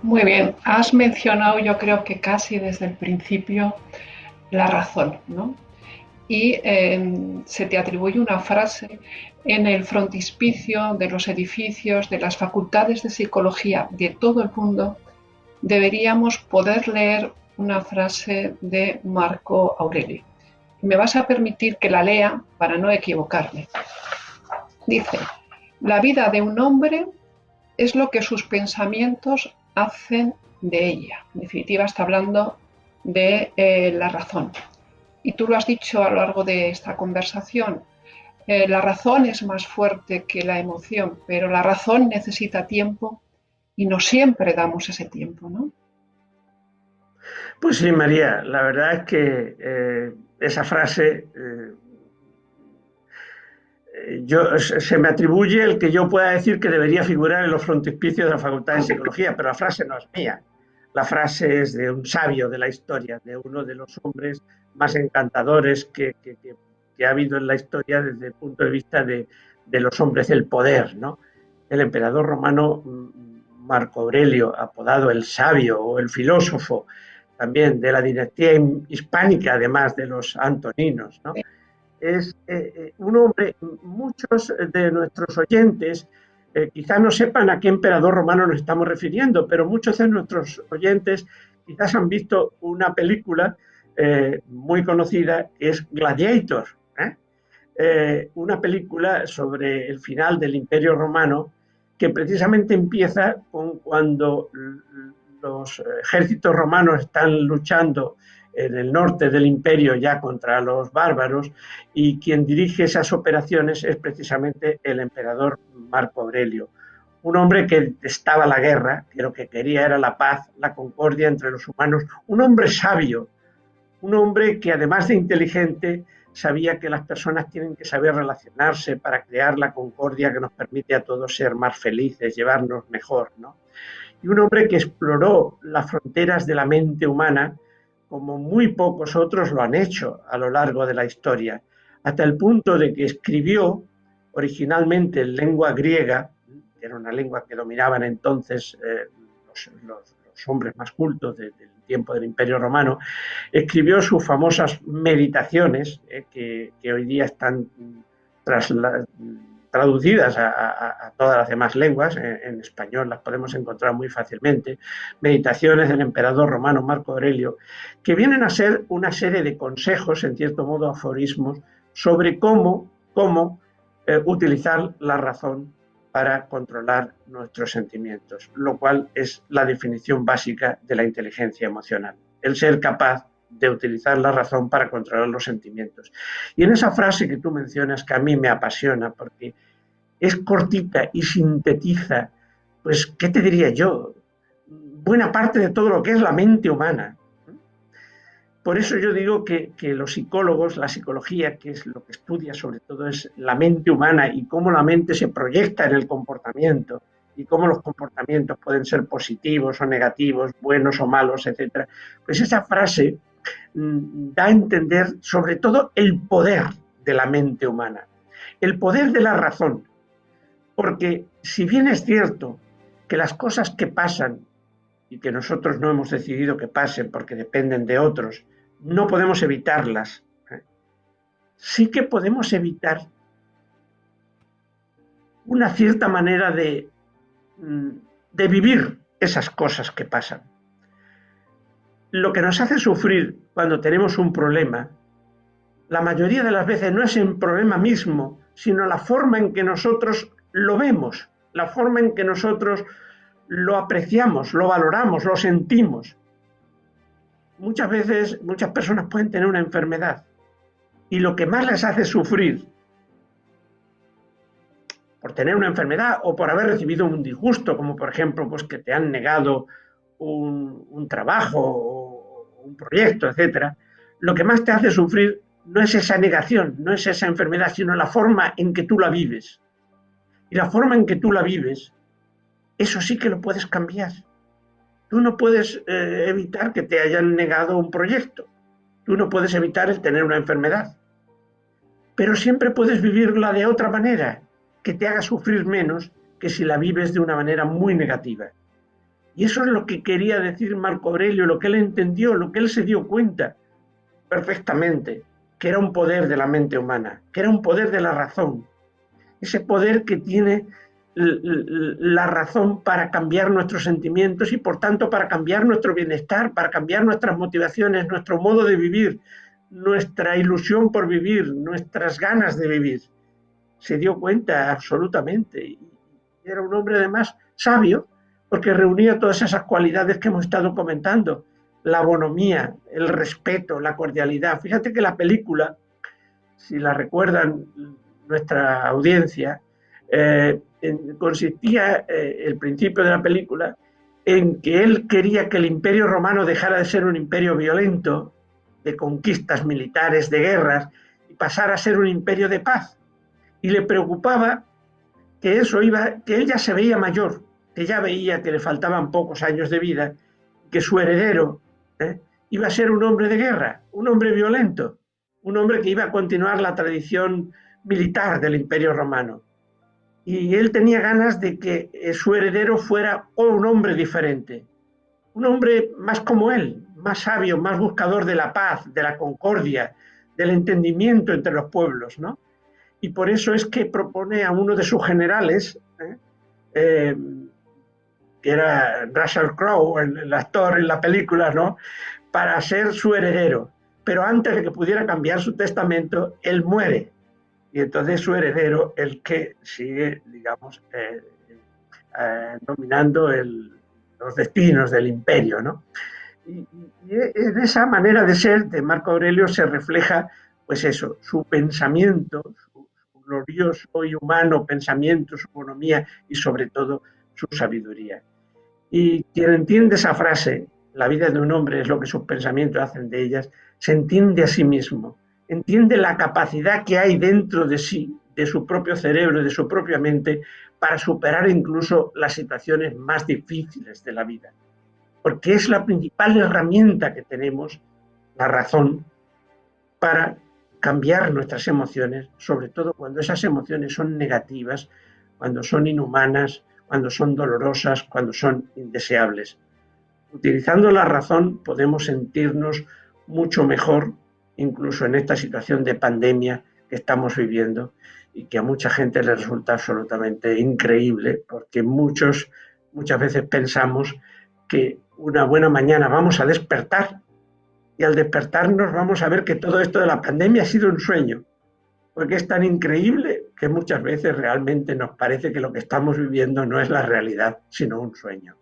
Muy bien, has mencionado yo creo que casi desde el principio la razón, ¿no? Y se te atribuye una frase en el frontispicio de los edificios, de las facultades de psicología de todo el mundo, deberíamos poder leer una frase de Marco Aurelio. Me vas a permitir que la lea para no equivocarme. Dice, la vida de un hombre es lo que sus pensamientos hacen de ella. En definitiva, está hablando de la razón. Y tú lo has dicho a lo largo de esta conversación, la razón es más fuerte que la emoción, pero la razón necesita tiempo y no siempre damos ese tiempo, ¿no? Pues sí, María, la verdad es que esa frase, se me atribuye el que yo pueda decir que debería figurar en los frontispicios de la Facultad de Psicología, pero la frase no es mía. La frase es de un sabio de la historia, de uno de los hombres más encantadores que ha habido en la historia desde el punto de vista de los hombres del poder, ¿no? El emperador romano Marco Aurelio, apodado el sabio o el filósofo, también de la dinastía hispánica, además de los antoninos, ¿no? Es un hombre, muchos de nuestros oyentes quizás no sepan a qué emperador romano nos estamos refiriendo, pero muchos de nuestros oyentes quizás han visto una película muy conocida que es Gladiator, ¿eh? Una película sobre el final del Imperio Romano que precisamente empieza con cuando los ejércitos romanos están luchando en el norte del imperio ya contra los bárbaros, y quien dirige esas operaciones es precisamente el emperador Marco Aurelio, un hombre que detestaba la guerra, que lo que quería era la paz, la concordia entre los humanos, un hombre sabio, un hombre que además de inteligente sabía que las personas tienen que saber relacionarse para crear la concordia que nos permite a todos ser más felices, llevarnos mejor, ¿no? Y un hombre que exploró las fronteras de la mente humana como muy pocos otros lo han hecho a lo largo de la historia, hasta el punto de que escribió originalmente en lengua griega, que era una lengua que dominaban entonces los hombres más cultos del tiempo del Imperio Romano, escribió sus famosas meditaciones, que hoy día están trasla traducidas a todas las demás lenguas, en español las podemos encontrar muy fácilmente, meditaciones del emperador romano Marco Aurelio, que vienen a ser una serie de consejos, en cierto modo aforismos, sobre cómo utilizar la razón para controlar nuestros sentimientos, lo cual es la definición básica de la inteligencia emocional, el ser capaz de utilizar la razón para controlar los sentimientos. Y en esa frase que tú mencionas, que a mí me apasiona, porque es cortita y sintetiza, pues, ¿qué te diría yo? Buena parte de todo lo que es la mente humana. Por eso yo digo que los psicólogos, la psicología, que es lo que estudia sobre todo, es la mente humana y cómo la mente se proyecta en el comportamiento y cómo los comportamientos pueden ser positivos o negativos, buenos o malos, etcétera. Pues esa frase da a entender sobre todo el poder de la mente humana, el poder de la razón, porque si bien es cierto que las cosas que pasan y que nosotros no hemos decidido que pasen porque dependen de otros, no podemos evitarlas, sí que podemos evitar una cierta manera de vivir esas cosas que pasan. Lo que nos hace sufrir cuando tenemos un problema, la mayoría de las veces no es el problema mismo, sino la forma en que nosotros lo vemos, la forma en que nosotros lo apreciamos, lo valoramos, lo sentimos. Muchas veces, muchas personas pueden tener una enfermedad y lo que más les hace sufrir por tener una enfermedad o por haber recibido un disgusto, como por ejemplo, pues que te han negado un trabajo o un proyecto, etcétera, lo que más te hace sufrir no es esa negación, no es esa enfermedad, sino la forma en que tú la vives. Y la forma en que tú la vives, eso sí que lo puedes cambiar. Tú no puedes evitar que te hayan negado un proyecto. Tú no puedes evitar el tener una enfermedad. Pero siempre puedes vivirla de otra manera, que te haga sufrir menos que si la vives de una manera muy negativa. Y eso es lo que quería decir Marco Aurelio, lo que él entendió, lo que él se dio cuenta perfectamente, que era un poder de la mente humana, que era un poder de la razón, ese poder que tiene la razón para cambiar nuestros sentimientos y por tanto para cambiar nuestro bienestar, para cambiar nuestras motivaciones, nuestro modo de vivir, nuestra ilusión por vivir, nuestras ganas de vivir. Se dio cuenta absolutamente. Y era un hombre además sabio, porque reunía todas esas cualidades que hemos estado comentando, la bonomía, el respeto, la cordialidad. Fíjate que la película, si la recuerdan nuestra audiencia, consistía el principio de la película en que él quería que el Imperio Romano dejara de ser un imperio violento, de conquistas militares, de guerras, y pasara a ser un imperio de paz. Y le preocupaba que que él ya se veía mayor, que ya veía que le faltaban pocos años de vida, que su heredero iba a ser un hombre de guerra, un hombre violento, un hombre que iba a continuar la tradición militar del Imperio Romano. Y él tenía ganas de que su heredero fuera un hombre diferente, un hombre más como él, más sabio, más buscador de la paz, de la concordia, del entendimiento entre los pueblos, ¿no? Y por eso es que propone a uno de sus generales, eh, que era Russell Crowe, el actor en la película, ¿no?, para ser su heredero. Pero antes de que pudiera cambiar su testamento, él muere. Y entonces su heredero, el que sigue, digamos, dominando los destinos del imperio, ¿no? Y en esa manera de ser de Marco Aurelio se refleja, pues eso, su pensamiento, su glorioso y humano pensamiento, su economía y sobre todo su sabiduría. Y quien entiende esa frase, la vida de un hombre es lo que sus pensamientos hacen de ellas, se entiende a sí mismo, entiende la capacidad que hay dentro de sí, de su propio cerebro, de su propia mente, para superar incluso las situaciones más difíciles de la vida. Porque es la principal herramienta que tenemos, la razón, para cambiar nuestras emociones, sobre todo cuando esas emociones son negativas, cuando son inhumanas, cuando son dolorosas, cuando son indeseables. Utilizando la razón podemos sentirnos mucho mejor, incluso en esta situación de pandemia que estamos viviendo y que a mucha gente le resulta absolutamente increíble, porque muchas veces pensamos que una buena mañana vamos a despertar y al despertarnos vamos a ver que todo esto de la pandemia ha sido un sueño, porque es tan increíble que muchas veces realmente nos parece que lo que estamos viviendo no es la realidad, sino un sueño.